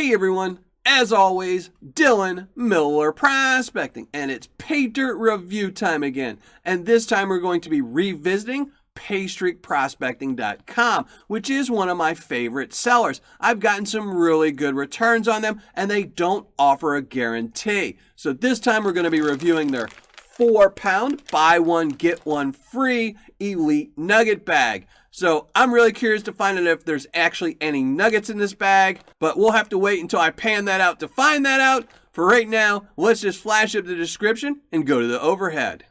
Hey everyone, as always, Dylan Miller Prospecting, and it's Paydirt review time again. And this time we're going to be revisiting paystreakprospecting.com, which is one of my favorite sellers. I've gotten some really good returns on them, and they don't offer a guarantee. So this time we're going to be reviewing their 4-pound buy one get one free elite nugget bag. So I'm really curious to find out if there's actually any nuggets in this bag, but we'll have to wait until I pan that out to find that out. For right now, let's just flash up the description and go to the overhead.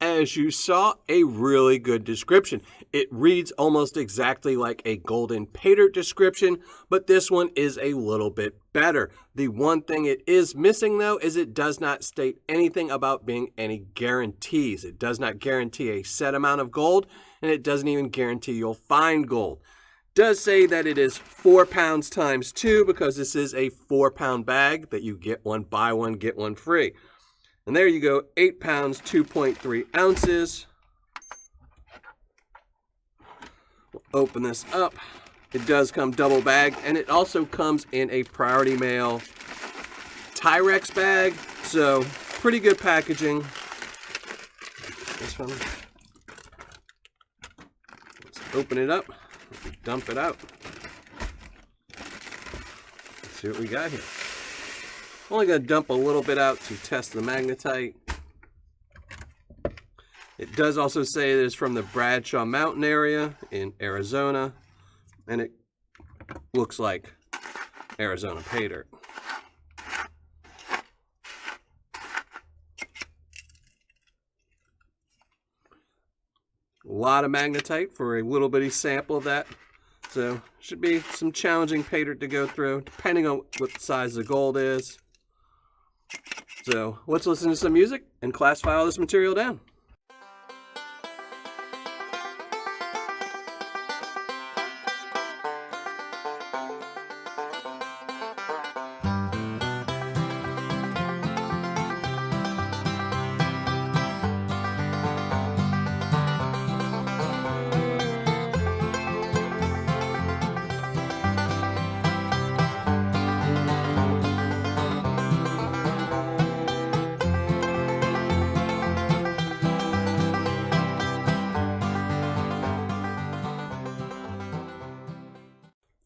As you saw, a really good description. It reads almost exactly like a golden Paydirt description, but this one is a little bit better. The one thing it is missing, though, is it does not state anything about being any guarantees. It does not guarantee a set amount of gold, and it doesn't even guarantee you'll find gold. It does say that it is 4 pounds times 2 because this is a 4-pound bag that you get one, buy one, get one free. And there you go, 8 pounds, 2.3 ounces. We'll open this up. It does come double bagged, and it also comes in a priority mail Tyrex bag. So, pretty good packaging. This one. Let's open it up, dump it out. Let's see what we got here. Only going to dump a little bit out to test the magnetite. It does also say that it's from the Bradshaw Mountain area in Arizona, and it looks like Arizona Paydirt. A lot of magnetite for a little bitty sample of that. So should be some challenging Paydirt to go through, depending on what the size the gold is. So let's listen to some music and classify all this material down.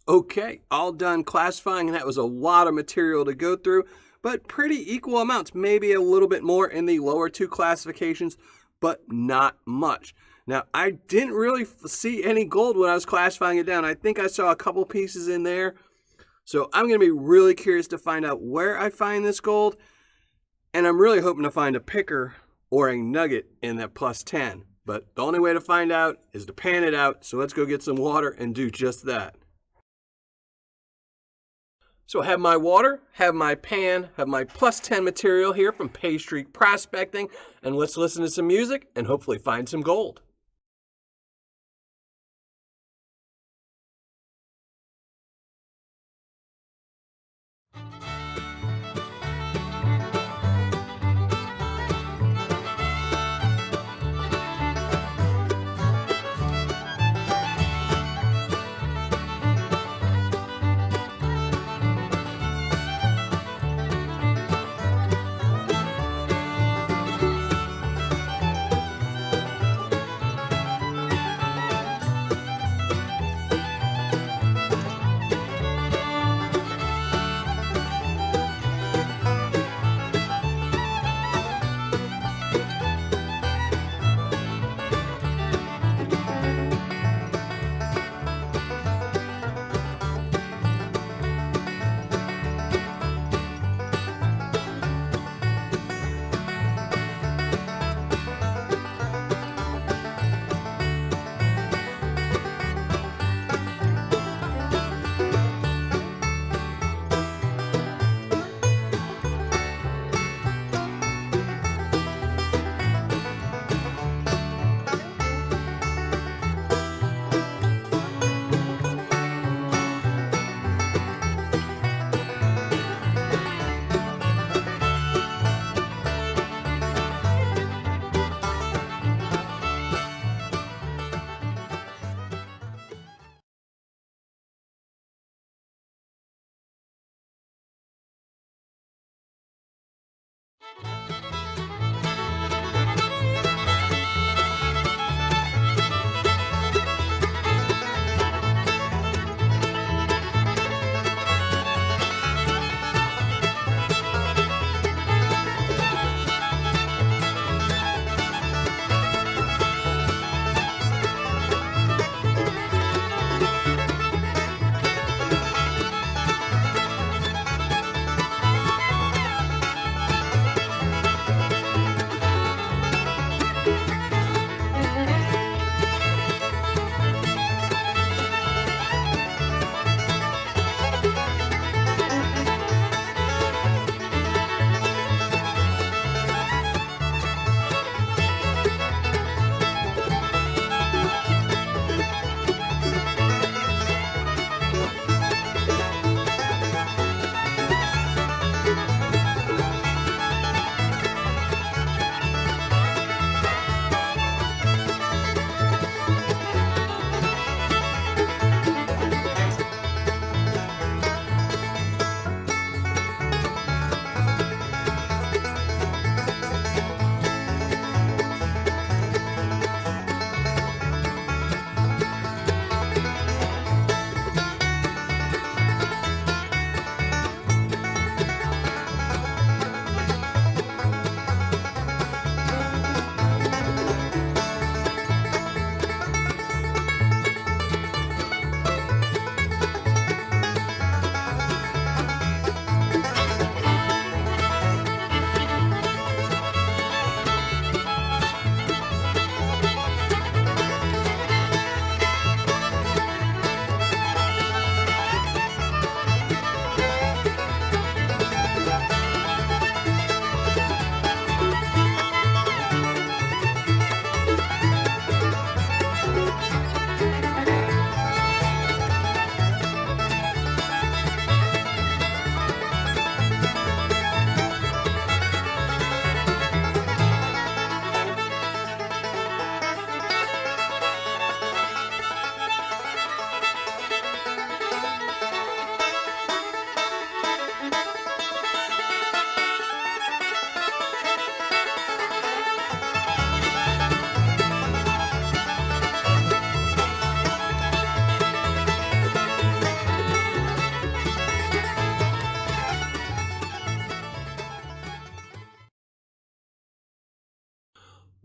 Okay, all done classifying, and that was a lot of material to go through, but pretty equal amounts, maybe a little bit more in the lower two classifications, but not much. Now, I didn't really see any gold when I was classifying it down. I think I saw a couple pieces in there, so I'm going to be really curious to find out where I find this gold, and I'm really hoping to find a picker or a nugget in that plus 10, but the only way to find out is to pan it out, so let's go get some water and do just that. So I have my water, have my pan, have my plus 10 material here from Paydirt Prospecting, and let's listen to some music and hopefully find some gold.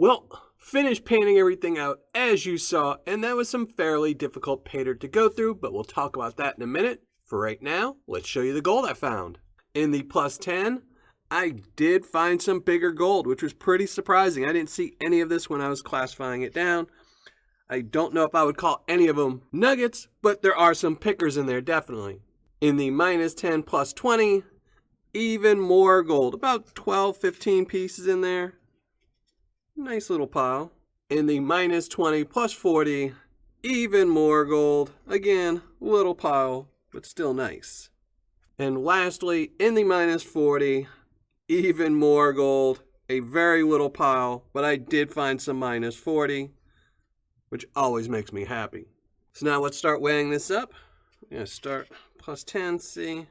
Well, finished painting everything out as you saw, and that was some fairly difficult Paydirt to go through, but we'll talk about that in a minute. For right now, let's show you the gold I found. In the plus 10, I did find some bigger gold, which was pretty surprising. I didn't see any of this when I was classifying it down. I don't know if I would call any of them nuggets, but there are some pickers in there, definitely. In the minus 10 plus 20, even more gold, about 12, 15 pieces in there. Nice little pile. In the minus 20 plus 40, even more gold. Again, little pile, but still nice. And lastly, in the minus 40, even more gold. A very little pile, but I did find some minus 40, which always makes me happy. So now let's start weighing this up. I'm going to start plus 10, see.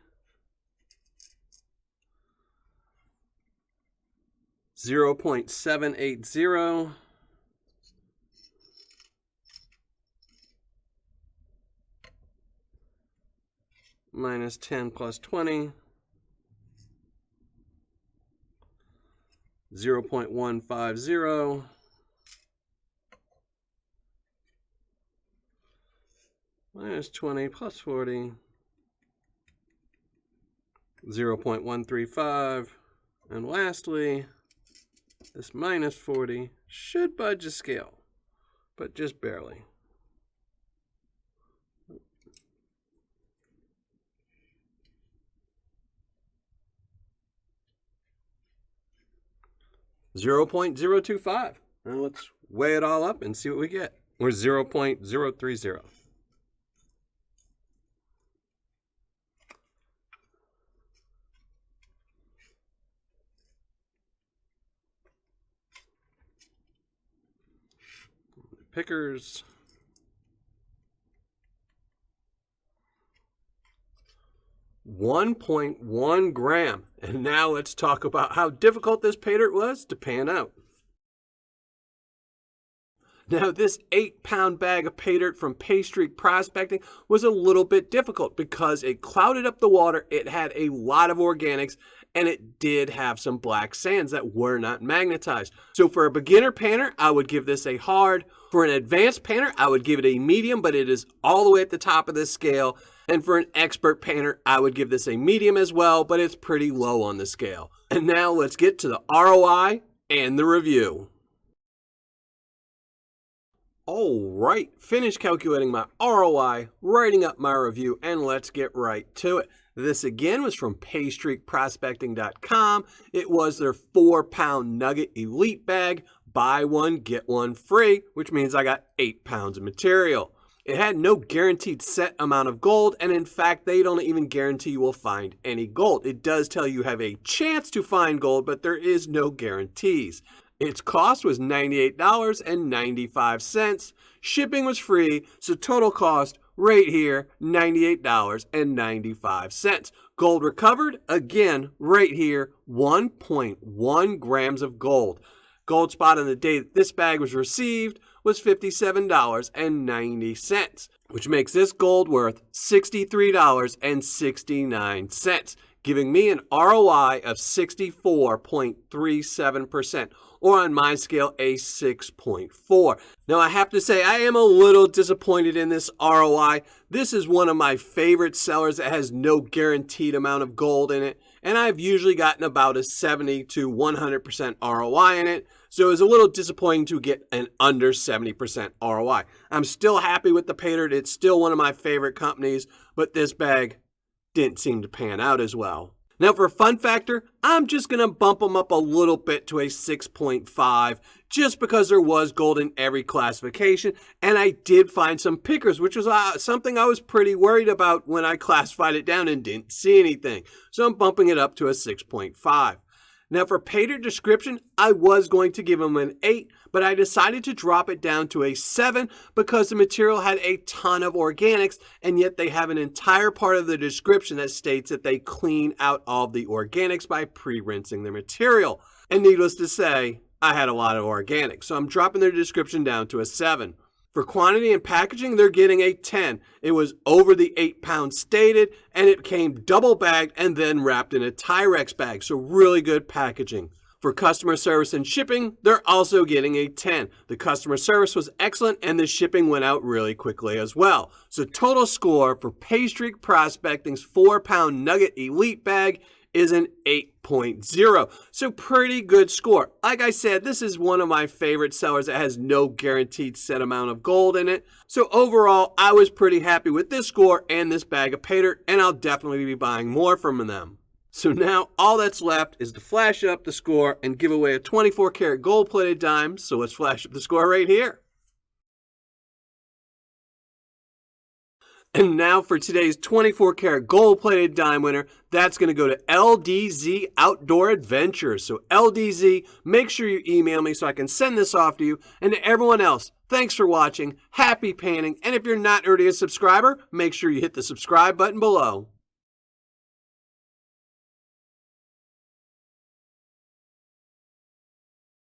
0.780. Minus 10 plus 20. 0.150. Minus 20 plus 40. 0.135. And lastly, this minus 40 should budge a scale, but just barely. $0.025. Now let's weigh it all up and see what we get. Or 0.030. Pickers. 1.1 gram. And now let's talk about how difficult this Paydirt was to pan out. Now this 8-pound bag of Paydirt from Paydirt Prospecting was a little bit difficult because it clouded up the water, it had a lot of organics, and it did have some black sands that were not magnetized. So for a beginner panner, I would give this a hard. For an advanced panner, I would give it a medium, but it is all the way at the top of this scale. And for an expert panner, I would give this a medium as well, but it's pretty low on the scale. And now let's get to the ROI and the review. All right, finished calculating my ROI, writing up my review, and let's get right to it. This again was from paystreakprospecting.com. It was their 4-pound nugget elite bag. Buy one, get one free, which means I got 8 pounds of material. It had no guaranteed set amount of gold, and in fact, they don't even guarantee you will find any gold. It does tell you have a chance to find gold, but there is no guarantees. Its cost was $98.95. Shipping was free, so total cost right here, $98.95. Gold recovered, again, right here, 1.1 grams of gold. Gold spot on the day that this bag was received was $57.90, which makes this gold worth $63.69, giving me an ROI of 64.37%, or on my scale, a 6.4. Now, I have to say, I am a little disappointed in this ROI. This is one of my favorite sellers that has no guaranteed amount of gold in it, and I've usually gotten about a 70 to 100% ROI in it, so it was a little disappointing to get an under 70% ROI. I'm still happy with the Paydirt. It's still one of my favorite companies, but this bag didn't seem to pan out as well. Now for a fun factor, I'm just going to bump them up a little bit to a 6.5 just because there was gold in every classification, and I did find some pickers, which was something I was pretty worried about when I classified it down and didn't see anything. So I'm bumping it up to a 6.5. Now for Paydirt description, I was going to give them an 8, but I decided to drop it down to a 7 because the material had a ton of organics, and yet they have an entire part of the description that states that they clean out all the organics by pre-rinsing their material. And needless to say, I had a lot of organics, so I'm dropping their description down to a 7. For quantity and packaging, they're getting a 10. It was over the 8 pounds stated, and it came double bagged and then wrapped in a Tyrex bag, so really good packaging. For customer service and shipping, they're also getting a 10. The customer service was excellent and the shipping went out really quickly as well. So total score for Paydirt Prospecting's 4-pound Nugget Elite Bag is an 8.0. So pretty good score. Like I said, this is one of my favorite sellers that has no guaranteed set amount of gold in it. So overall, I was pretty happy with this score and this bag of Paydirt, and I'll definitely be buying more from them. So now all that's left is to flash up the score and give away a 24 karat gold plated dime. So let's flash up the score right here. And now for today's 24 karat gold plated dime winner, that's going to go to LDZ Outdoor Adventures. So LDZ, make sure you email me so I can send this off to you. And to everyone else, thanks for watching, happy painting, and if you're not already a subscriber, make sure you hit the subscribe button below.